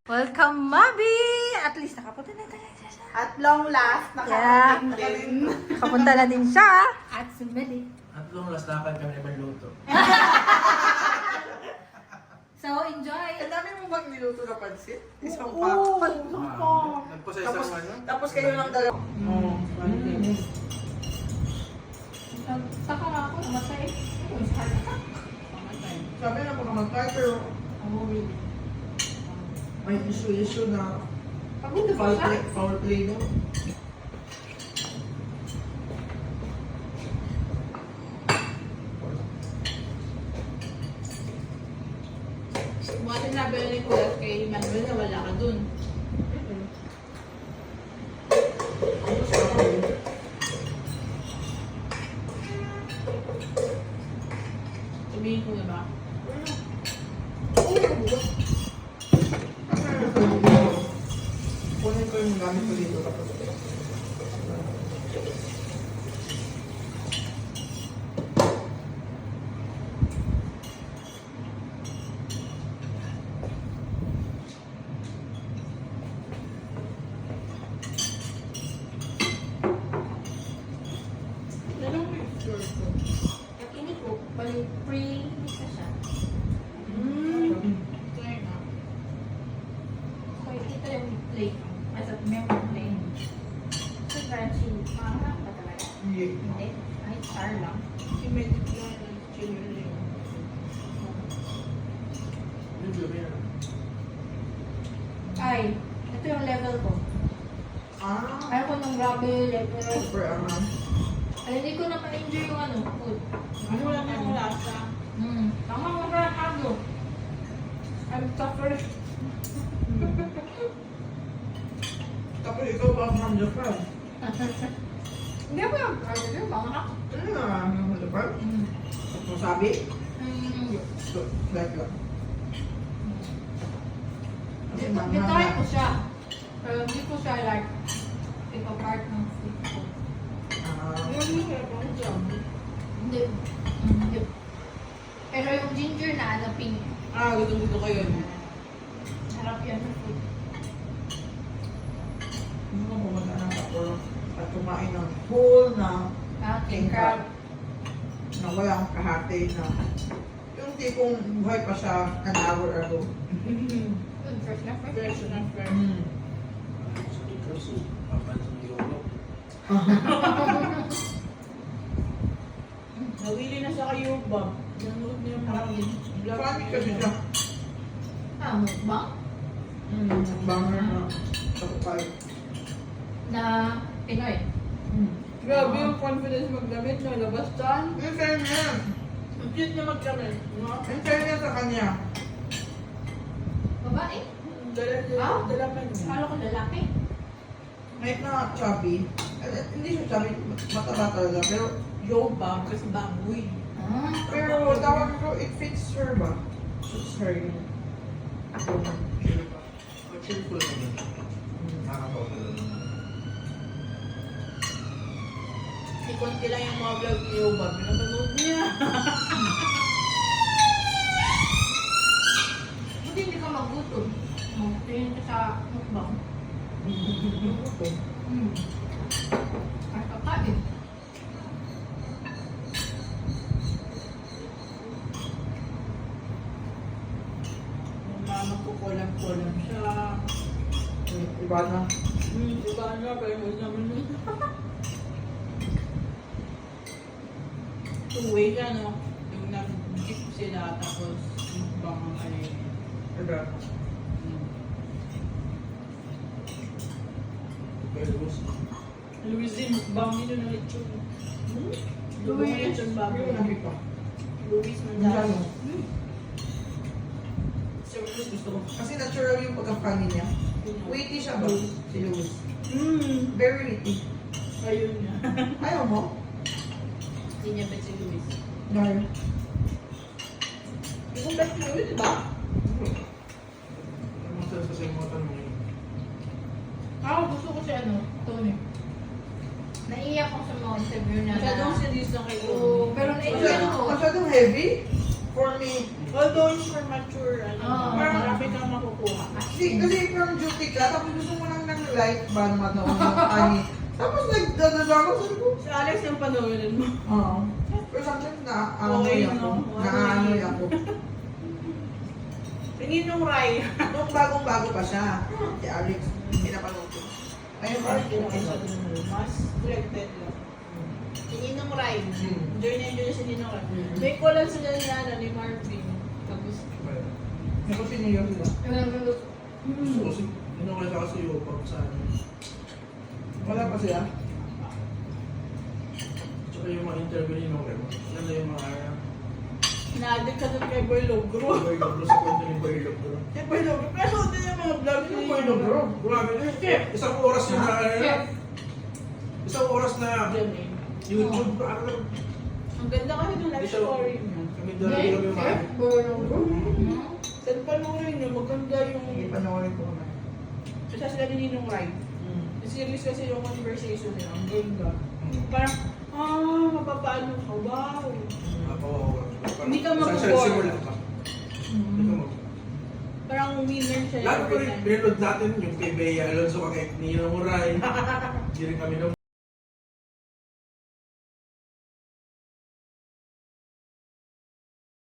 Welcome, Mabi! At least nakapunta na tayo siya. At long last, Yeah. nakarating din. Nakapunta na din siya. At sumali. At long last lakad kami na luto. So, enjoy. Ang dami mo bang niluto na pansit? Isang Oo. pack. Nagpo sa Tapos, isang ano? tapos kayo lang dalawa. Oo. Saka nga ako, namatay. Ayun, sa heart attack. Sabi na makamatay pero may issue na Pagod na ba siya? foul play daw. Buwan sinabi ni Kuya kay Manuel na wala ka dun. Sabihin ko na ba? Kunin ko yung gamit ko dito tapos. Anong picture ko? At ini ko, bali, pre-mix na siya. Try na. So, ito yung plate. As at memory plate. So, crunchy. Maanghang ba talaga? Hindi. Hindi. Ay, char lang. Si Medic lang ng chiller yun. Yung gabi na. Ay, ito yung level ko. Ayaw ko nung grabe level. Super Ay, hindi ko na pa-enjoy yung ano, food. Ano wala na yung lasa? Tama mo ba ako? I'm suffering. Tapos ikaw pa from Japan. Hindi ko yung ano yung mga. Ano na from Japan? Masabi? So, like lang. Gitry ko siya. Pero hindi ko siya like ipa-part ng food ko. Ano yung ang jam? Hindi. Hindi. Pero yung ginger na ano, pink. Gusto ko yun. Sarap yan sa food. Hindi mo pumunta ng Sapporo at kumain ng whole na King crab. na walang kahati na yung tipong buhay pa siya an hour ago. Good, fresh na fresh. Fresh na fresh. Kasi, papansin yung Europe. Nawili na sa kayo ba? Nanood niya marami. Funny kasi siya. Ah, mukbang? Banger na kapatay. Na Pinoy. Grabe yung confidence magdamit na labas dyan. In fairness, Ang cute na magdamit. No? in fairness sa kanya, Babae? Dala man niya. Kala ko lalaki. kahit na chubby, hindi siya chubby, mataba talaga, pero Yoba, kasi baboy. pero tawag ko, it fits her ba? Fits her yun. Cheerful naman. Nakakatawa talaga. May konti lang yung mga vlog ni Yoba. Pinapanood niya. Buti hindi ka magutom. Tingin ka sa mukbang. Ay, kakain. Yung mama ko kulam-kulam siya. Iba na. Diba na, pero hindi naman yun. Two-way siya, no? Yung nag-jeep sila, tapos yung bang ay... Iba. Pero Luis, Luisin, bang nito na lechon. Luis, lechon Yung baboy. nakita. Luis, Yung mandalo. ano. Sir Luis, gusto ko. Kasi natural yung pagka-funny niya. Witty siya ba? Si Louis. Very witty. Ayun niya. Ayaw mo? Hindi niya bet si Luis. Dahil. Ikaw bet si Luis, diba? ano mo sa sasaymotan mo yun? Ako gusto ko si ano, Tony. Naiiyak ako sa mga interview na. Masyadong serious lang kay Oo, pero naiiyak ako. Masyadong heavy for me. Although yung for mature, ano, Oo. marami kang makukuha. Kasi from duty ka, tapos gusto mo lang ng light ba manood ng ani. Tapos nagdadala ako, sabi ko, Si Alex yung panoorin mo. oo. Pero sometimes Okay, ako. no? Naaanoy ako. Tingin nung Rai. Nung bagong-bago pa siya, si Alex, hindi na panood ko. Ayun, parang Mas directed lang. Tingin nung Rai. Hmm. Enjoy na enjoy si Ninong Rai. May collab sila ni Ana, ni Marvin. Tapos, Nakusiniyo sila. Gusto ko si... Ano kaya kasi yung pag sa ano. Wala pa sila. Tsaka yung mga interview ni Nong Remo. Ano yung mga... na-addict ka dun kay Boy Logro. Boy Logro sa kwento ni Boy Logro. Kay Boy Logro. Pero din yung mga vlog ni Boy Logro? Grabe. Isang oras yung na... Isang oras na Janine. YouTube. Ano lang. Ang ganda kasi ng life story niya. Kami dalawa yung mga... Saan panoorin niyo? Maganda Hindi yung... panoorin ko na. Isa sila ni Ninong Rai. Serious kasi yung conversation nila. Ang ganda. Parang, mapapaano ka. Wow. Hindi ka mag-bored. Simula ka. Hindi ka mag- Parang winner siya. Lahat ko every rin, time. pinanood natin yung kay Bea Alonso kay Nino Muray. Hindi rin kami